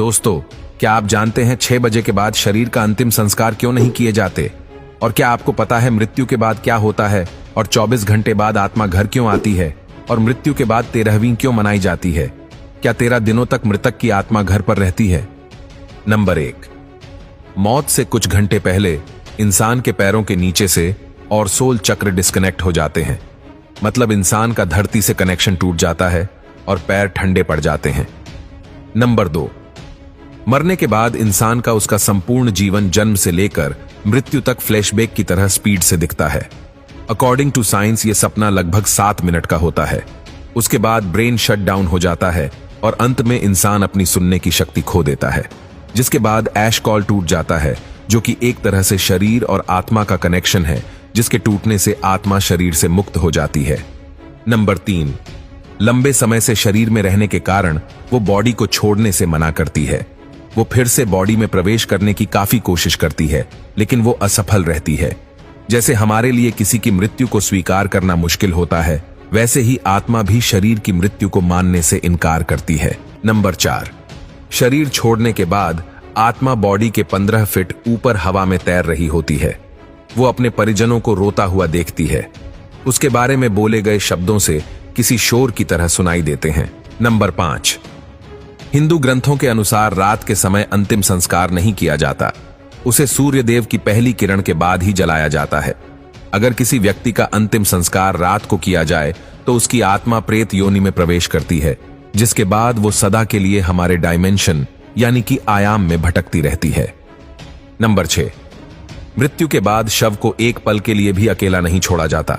दोस्तों, क्या आप जानते हैं 6 बजे के बाद शरीर का अंतिम संस्कार क्यों नहीं किए जाते? और क्या आपको पता है मृत्यु के बाद क्या होता है? और 24 घंटे बाद आत्मा घर क्यों आती है? और मृत्यु के बाद 13वीं क्यों मनाई जाती है? क्या 13 दिनों तक मृतक की आत्मा घर पर रहती है? नंबर 1, मौत से कुछ घंटे पहले इंसान के पैरों के नीचे से और सोल चक्र डिस्कनेक्ट हो जाते हैं। मतलब इंसान का धरती से कनेक्शन टूट जाता है और पैर ठंडे पड़ जाते हैं। नंबर 2, मरने के बाद इंसान का उसका संपूर्ण जीवन जन्म से लेकर मृत्यु तक फ्लैशबैक की तरह स्पीड से दिखता है। अकॉर्डिंग टू साइंस ये सपना लगभग 7 मिनट का होता है। उसके बाद ब्रेन शट डाउन हो जाता है और अंत में इंसान अपनी सुनने की शक्ति खो देता है, जिसके बाद ऐश कॉल टूट जाता है, जो कि एक तरह से शरीर और आत्मा का कनेक्शन है, जिसके टूटने से आत्मा शरीर से मुक्त हो जाती है। नंबर 3, लंबे समय से शरीर में रहने के कारण वो बॉडी को छोड़ने से मना करती है। वो फिर से बॉडी में प्रवेश करने की काफी कोशिश करती है, लेकिन वो असफल रहती है। जैसे हमारे लिए किसी की मृत्यु को स्वीकार करना मुश्किल होता है, वैसे ही आत्मा भी शरीर की मृत्यु को मानने से इनकार करती है। नंबर 4, शरीर छोड़ने के बाद आत्मा बॉडी के 15 फीट ऊपर हवा में तैर रही होती है। वो अपने परिजनों को रोता हुआ देखती है। उसके बारे में बोले गए शब्दों से किसी शोर की तरह सुनाई देते हैं। नंबर 5, हिंदू ग्रंथों के अनुसार रात के समय अंतिम संस्कार नहीं किया जाता। उसे सूर्य देव की पहली किरण के बाद ही जलाया जाता है। अगर किसी व्यक्ति का अंतिम संस्कार रात को किया जाए तो उसकी आत्मा प्रेत योनि में प्रवेश करती है, जिसके बाद वो सदा के लिए हमारे डायमेंशन यानी कि आयाम में भटकती रहती है। नंबर 6, मृत्यु के बाद शव को एक पल के लिए भी अकेला नहीं छोड़ा जाता।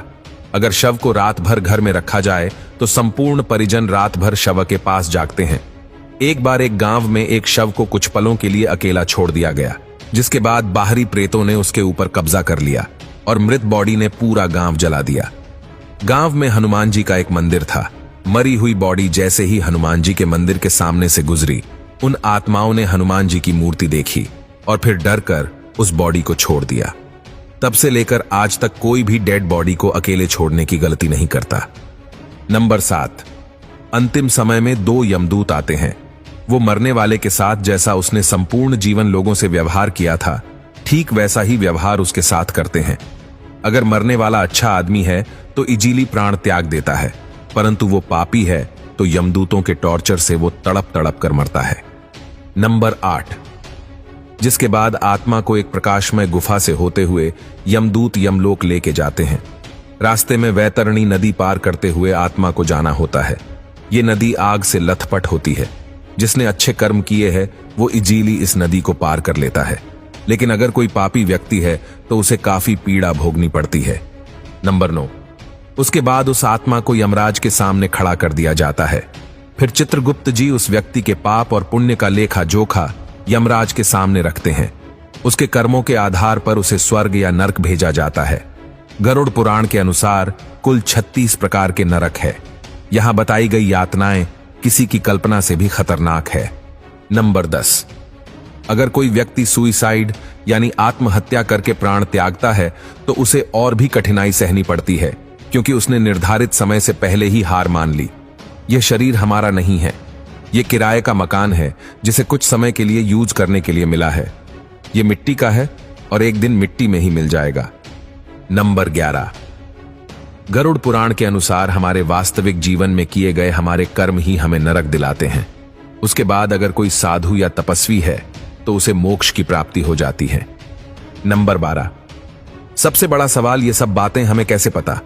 अगर शव को रात भर घर में रखा जाए तो संपूर्ण परिजन रात भर शव के पास जागते हैं। एक बार एक गांव में एक शव को कुछ पलों के लिए अकेला छोड़ दिया गया, जिसके बाद बाहरी प्रेतों ने उसके ऊपर कब्जा कर लिया और मृत बॉडी ने पूरा गांव जला दिया। गांव में हनुमान जी का एक मंदिर था। मरी हुई बॉडी जैसे ही हनुमान जी के मंदिर के सामने से गुजरी, उन आत्माओं ने हनुमान जी की मूर्ति देखी और फिर डर कर उस बॉडी को छोड़ दिया। तब से लेकर आज तक कोई भी डेड बॉडी को अकेले छोड़ने की गलती नहीं करता। नंबर 7, अंतिम समय में 2 यमदूत आते हैं। वो मरने वाले के साथ जैसा उसने संपूर्ण जीवन लोगों से व्यवहार किया था, ठीक वैसा ही व्यवहार उसके साथ करते हैं। अगर मरने वाला अच्छा आदमी है तो इजीली प्राण त्याग देता है, परंतु वो पापी है तो यमदूतों के टॉर्चर से वो तड़प तड़प कर मरता है। नंबर 8, जिसके बाद आत्मा को एक प्रकाशमय गुफा से होते हुए यमदूत यमलोक लेके जाते हैं। रास्ते में वैतरणी नदी पार करते हुए आत्मा को जाना होता है। ये नदी आग से लथपथ होती है। जिसने अच्छे कर्म किए हैं वो इजीली इस नदी को पार कर लेता है, लेकिन अगर कोई पापी व्यक्ति है तो उसे काफी पीड़ा भोगनी पड़ती है। नंबर 9, उसके बाद उस आत्मा को यमराज के सामने खड़ा कर दिया जाता है। फिर चित्रगुप्त जी उस व्यक्ति के पाप और पुण्य का लेखा जोखा यमराज के सामने रखते हैं। उसके कर्मों के आधार पर उसे स्वर्ग या नरक भेजा जाता है। गरुड़ पुराण के अनुसार कुल 36 प्रकार के नरक है। यहां बताई गई यातनाएं किसी की कल्पना से भी खतरनाक है। नंबर 10, अगर कोई व्यक्ति सुइसाइड यानी आत्महत्या करके प्राण त्यागता है तो उसे और भी कठिनाई सहनी पड़ती है, क्योंकि उसने निर्धारित समय से पहले ही हार मान ली। यह शरीर हमारा नहीं है, यह किराए का मकान है जिसे कुछ समय के लिए यूज करने के लिए मिला है। यह मिट्टी का है और एक दिन मिट्टी में ही मिल जाएगा। नंबर 11, गरुड़ पुराण के अनुसार हमारे वास्तविक जीवन में किए गए हमारे कर्म ही हमें नरक दिलाते हैं। उसके बाद अगर कोई साधु या तपस्वी है तो उसे मोक्ष की प्राप्ति हो जाती है। नंबर 12, सबसे बड़ा सवाल, ये सब बातें हमें कैसे पता?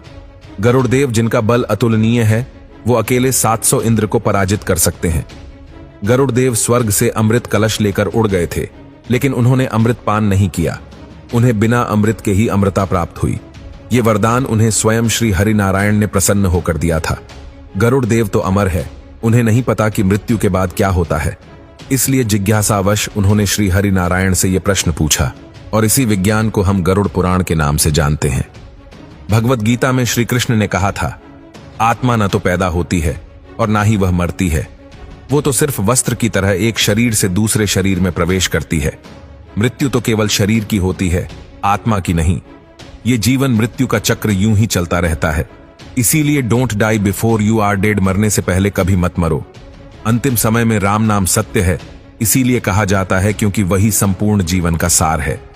गरुड़ देव जिनका बल अतुलनीय है, वो अकेले 700 इंद्र को पराजित कर सकते हैं। गरुड़ देव स्वर्ग से अमृत कलश लेकर उड़ गए थे, लेकिन उन्होंने अमृत पान नहीं किया। उन्हें बिना अमृत के ही अमृता प्राप्त हुई। ये वरदान उन्हें स्वयं श्री हरि नारायण ने प्रसन्न होकर दिया था। गरुड़ देव तो अमर है, उन्हें नहीं पता कि मृत्यु के बाद क्या होता है। इसलिए जिज्ञासावश उन्होंने श्री हरि नारायण से यह प्रश्न पूछा, और इसी विज्ञान को हम गरुड़ पुराण के नाम से जानते हैं। भगवत गीता में श्री कृष्ण ने कहा था, आत्मा न तो पैदा होती है और ना ही वह मरती है। वो तो सिर्फ वस्त्र की तरह एक शरीर से दूसरे शरीर में प्रवेश करती है। मृत्यु तो केवल शरीर की होती है, आत्मा की नहीं। ये जीवन मृत्यु का चक्र यूं ही चलता रहता है। इसीलिए don't die before you are dead, मरने से पहले कभी मत मरो। अंतिम समय में राम नाम सत्य है, इसीलिए कहा जाता है क्योंकि वही संपूर्ण जीवन का सार है।